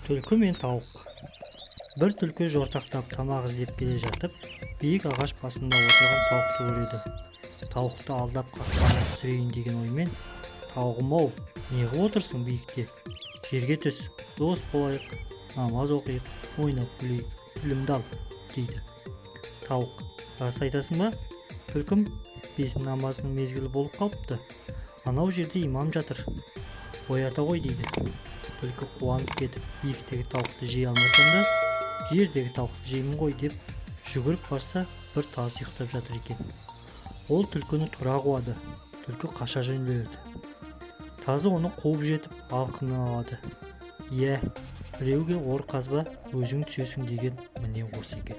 Түлкі мен тауық. Бір түлкі жортақтап тамақ іздеп келе жатып, биік ағаш басында отырған тауықты көреді. Тауықты алдап қақпанға түсірейін деген оймен: "Тауығым-ау, неғып отырсың биікте? Жерге түс, дос болайық, намаз оқиық, ойнап күлейік, тілімді ал", дейді. Тауық: "Рас айтасың ба? Түлкім, бесін намазының мезгілі болып қалыпты. Анау жерде имам жатыр. Оята ғой", дейді. Түлкі қуанып кетіп, биіктегі тауықты жей алмасам да, жердегі тауықты жеймін ғой деп жүгіріп барса, бір таз ұйықтап жатыр екен. Ол түлкіні тұра қуады. Түлкі қаша жөнеледі. Тазы оны қуып жетіп, алқымнан алады. "Иә, біреуге ор қазба, өзің түсесің" деген міне осы екен.